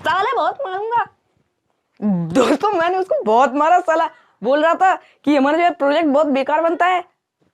साले बहुत मारूंगा। दोस्तों मैंने उसको बहुत मारा, साला बोल रहा था कि हमारा जो है प्रोजेक्ट बहुत बेकार बनता है।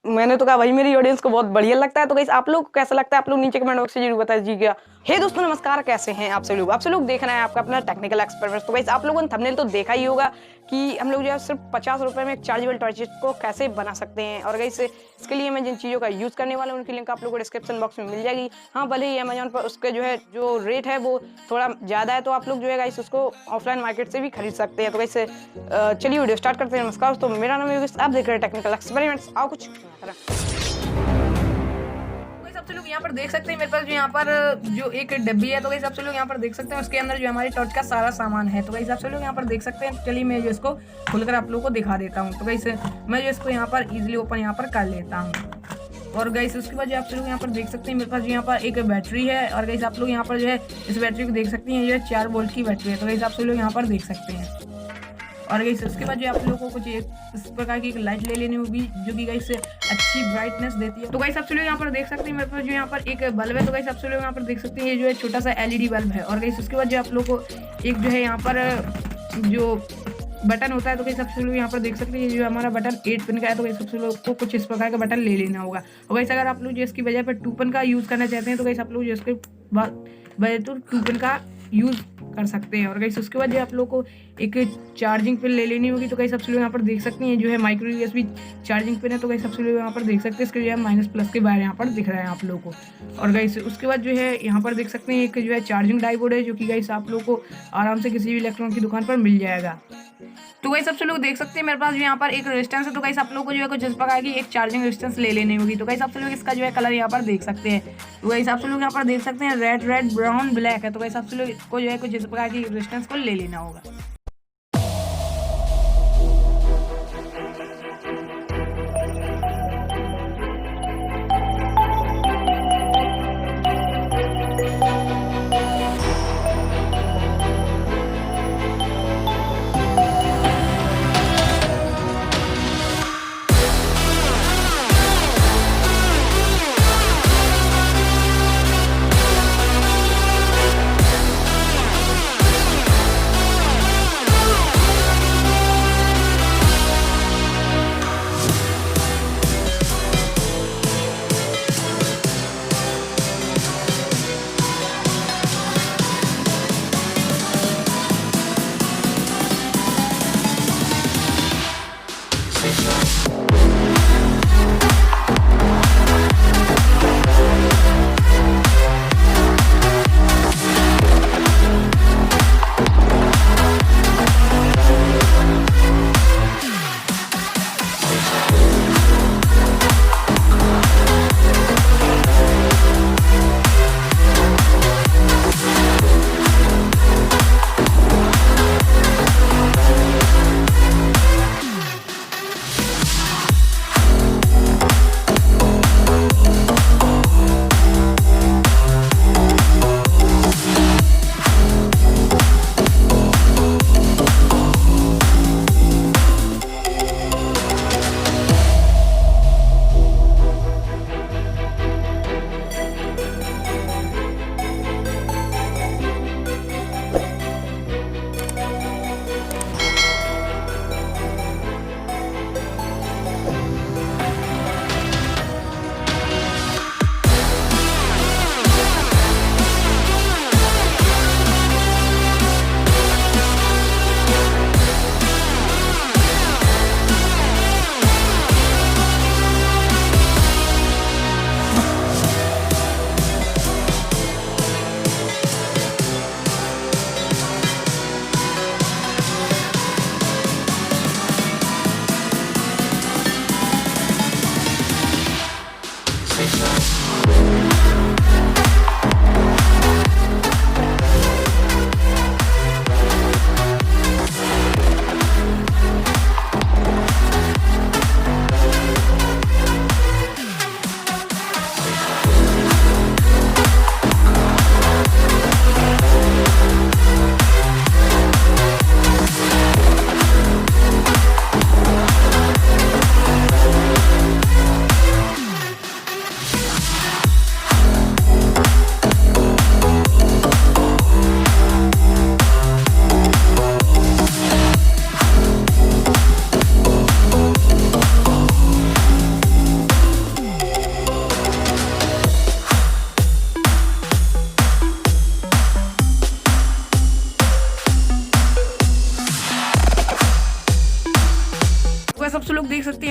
मैंने तो कहा भाई मेरी ऑडियंस को बहुत बढ़िया लगता है। तो गाइस आप लोग को कैसा लगता है आप लोग नीचे कमेंट बॉक्स में जरूर बता दीजिएगा। हे दोस्तों नमस्कार, कैसे हैं आप सब लोग देख रहे हैं आपका अपना टेक्निकल एक्सपेरिमेंट। तो गाइस आप लोगों ने थंबनेल तो देखा ही होगा कि हम लोग जो है सिर्फ 50 रुपए में एक चार्जेबल टॉर्च को कैसे बना सकते हैं। और गाइस इसके लिए मैं जिन चीज़ों का यूज़ करने वाला हूँ उनकी लिंक आप लोगों को डिस्क्रिप्शन बॉक्स में मिल जाएगी। हाँ भले ही अमेजोन पर उसके जो रेट है वो थोड़ा ज़्यादा है, तो आप लोग जो है गाइस उसको ऑफलाइन मार्केट से भी खरीद सकते हैं। तो गाइस चलिए वीडियो स्टार्ट करते हैं। नमस्कार दोस्तों, मेरा नाम है योगेश, आप देख रहे हैं टेक्निकल एक्सपेरिमेंट्स। आओ कुछ सबसे लोग यहाँ पर देख सकते हैं मेरे पास जो यहाँ पर जो एक डब्बी है। तो गाइस आप सब लोग यहाँ पर देख सकते हैं उसके अंदर जो हमारी टॉर्च का सारा सामान है। तो गाइस आप सब लोग यहाँ पर देख सकते हैं। चलिए मैं जो इसको खोलकर आप लोगों को दिखा देता हूँ। तो गाइस मैं जो इसको यहाँ पर इजीली ओपन यहाँ पर कर लेता हूँ। और गाइस उसके बाद जो आप सब लोग यहाँ पर देख सकते हैं मेरे पास जो यहाँ पर एक बैटरी है। और गाइस आप लोग यहाँ पर जो है इस बैटरी को देख सकते हैं, जो है 4 वोल्ट की बैटरी है। तो गाइस आप सब लोग यहाँ पर देख सकते हैं। और गाइस उसके बाद जो आप लोगों को कुछ इस प्रकार की एक लाइट ले लेनी होगी जो कि गाइस अच्छी ब्राइटनेस देती है। तो गाइस आप सब लोग यहाँ पर देख सकते हैं मेरे पास जो यहाँ पर एक बल्ब है। तो गाइस आप सब लोग यहाँ पर देख सकते हैं ये जो है छोटा सा एलईडी बल्ब है। और गाइस उसके बाद जो आप लोगों को एक जो है यहाँ पर जो बटन होता है। तो गाइस आप सब लोग यहाँ पर देख सकते हैं जो हमारा बटन 8 पिन का है। तो गाइस सब लोग को कुछ इस प्रकार का बटन ले लेना होगा। और गाइस अगर आप लोग जो इसकी वजह पर 2 पिन का यूज़ करना चाहते हैं तो गाइस आप लोग जो इसके वजह तो 2 पिन का यूज़ कर सकते हैं। और गाइस उसके बाद जो आप लोग को एक चार्जिंग पिन ले लेनी होगी। तो गाइस सब लोग यहाँ पर देख सकते हैं जो है माइक्रो यूएसबी चार्जिंग पिन है। तो गाइस सब लोग यहाँ पर देख सकते हैं इसके जो है माइनस प्लस के बाहर यहाँ पर दिख रहा है आप लोगों को। और गाइस उसके बाद जो है यहाँ पर देख सकते हैं एक जो है चार्जिंग डायोड है जो कि गाइस आप लोग को आराम से किसी भी इलेक्ट्रॉनिक की दुकान पर मिल जाएगा। तो गाइस सब लोग देख सकते हैं मेरे पास यहाँ पर एक रेजिस्टेंस है। तो गाइस आप लोग को जो है कुछ इस प्रकार की एक चार्जिंग रेजिस्टेंस ले लेनी होगी। तो गाइस आप लोग इसका जो है कलर यहाँ पर देख सकते हैं। तो गाइस आप लोग यहाँ पर देख सकते हैं रेड ब्राउन ब्लैक है। तो गाइस आप लोग को जो है कुछ इस प्रकार की रेजिस्टेंस को ले लेना होगा।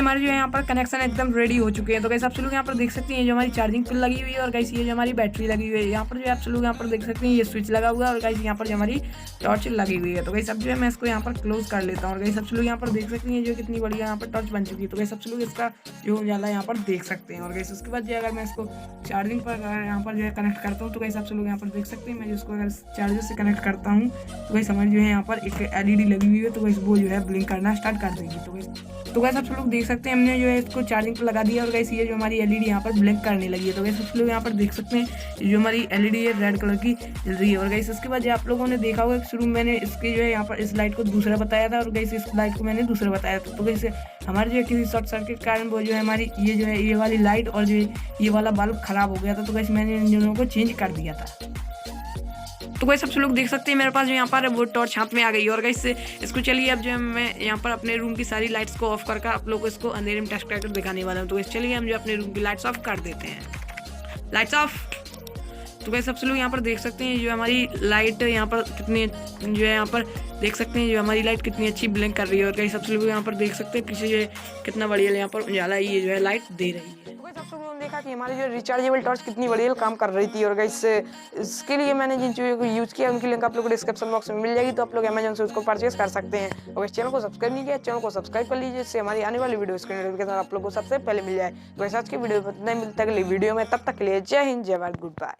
हमारे जो है यहाँ पर कनेक्शन एकदम रेडी हो चुके हैं। तो गाइस आप सब लोग यहाँ पर देख सकते हैं जो हमारी चार्जिंग पिन लगी हुई है, और गाइस ये जो हमारी बैटरी लगी हुई है। यहाँ पर जो है आप सब लोग यहाँ पर देख सकते हैं ये स्विच लगा हुआ है, और गाइस यहाँ पर जो हमारी टॉर्च लगी हुई है। तो गाइस अब जो है मैं इसको यहाँ पर क्लोज कर लेता हूँ, और गाइस आप सब लोग यहाँ पर देख सकते हैं जो कितनी बढ़िया यहाँ पर टॉर्च बन चुकी है। तो गाइस आप सब लोग इसका जो उजाला यहाँ पर देख सकते हैं। और गाइस उसके बाद जो अगर मैं इसको चार्जिंग पर यहाँ पर जो है कनेक्ट करता हूँ, तो गाइस आप सब लोग यहाँ पर देख सकते हैं मैं जिसको अगर चार्जर से कनेक्ट करता हूँ तो गाइस हमारी जो है यहाँ पर एक LED लगी हुई है। तो गाइस वो जो है ब्लिंक करना स्टार्ट कर देगी। तो गाइस आप सब लोग देख सकते हैं हमने जो है इसको चार्जिंग पर लगा दिया, और गाइस ये जो हमारी LED यहाँ पर ब्लिंक करने लगी है। तो गाइस आप लोग यहाँ पर देख सकते हैं जो हमारी LED है रेड कलर की जल रही है। और गाइस इसके बाद आप लोगों ने देखा होगा शुरू में मैंने इसके जो है यहाँ पर इस लाइट को दूसरा बताया था, और गाइस इस लाइट को मैंने दूसरा बताया था। तो गाइस हमारे जो है किसी शॉर्ट सर्किट के कारण वो जो है हमारी ये जो है ये वाली लाइट और जो ये वाला बल्ब खराब हो गया था। तो गाइस मैंने इन दोनों को चेंज कर दिया था। तो गाइस सब लोग देख सकते हैं मेरे पास जो यहाँ पर वो टॉर्च हाथ में आ गई है। और गाइस इसको चलिए अब जो है मैं यहाँ पर अपने रूम की सारी लाइट्स को ऑफ करके आप लोगों को इसको अंधेरे में टेस्ट करके दिखाने वाला हूँ। तो गाइस चलिए हम जो अपने रूम की लाइट्स ऑफ कर देते हैं। Lights off. तो गाइस सब लोग यहाँ पर देख सकते हैं जो हमारी लाइट यहाँ पर कितनी जो है यहाँ पर देख सकते हैं जो हमारी लाइट कितनी अच्छी ब्लिंक कर रही है। और गाइस सब लोग यहाँ पर देख सकते हैं पीछे जो है कितना बढ़िया यहाँ पर उजाला ये जो है लाइट दे रही है। तो गाइस सब लोगों ने देखा कि हमारी जो रिचार्जेबल टॉर्च कितनी बढ़िया काम कर रही थी। और गाइस इसके लिए मैंने जिन चीज़ों को यूज़ किया उनकी लिंक आप लोगों को डिस्क्रिप्शन बॉक्स में मिल जाएगी, तो आप लोग अमेजन से उसको परचेस कर सकते हैं। और इस चैनल को सब्सक्राइब नहीं किया चैनल को सब्सक्राइब कर लीजिए, जिससे हमारी आने वाली वीडियो की नोटिफिकेशन आप लोग को सबसे पहले मिल जाए। तो गाइस आज की वीडियो में इतना मिलता है अगली वीडियो में, तब तक के लिए जय हिंद जय भारत, गुड बाय।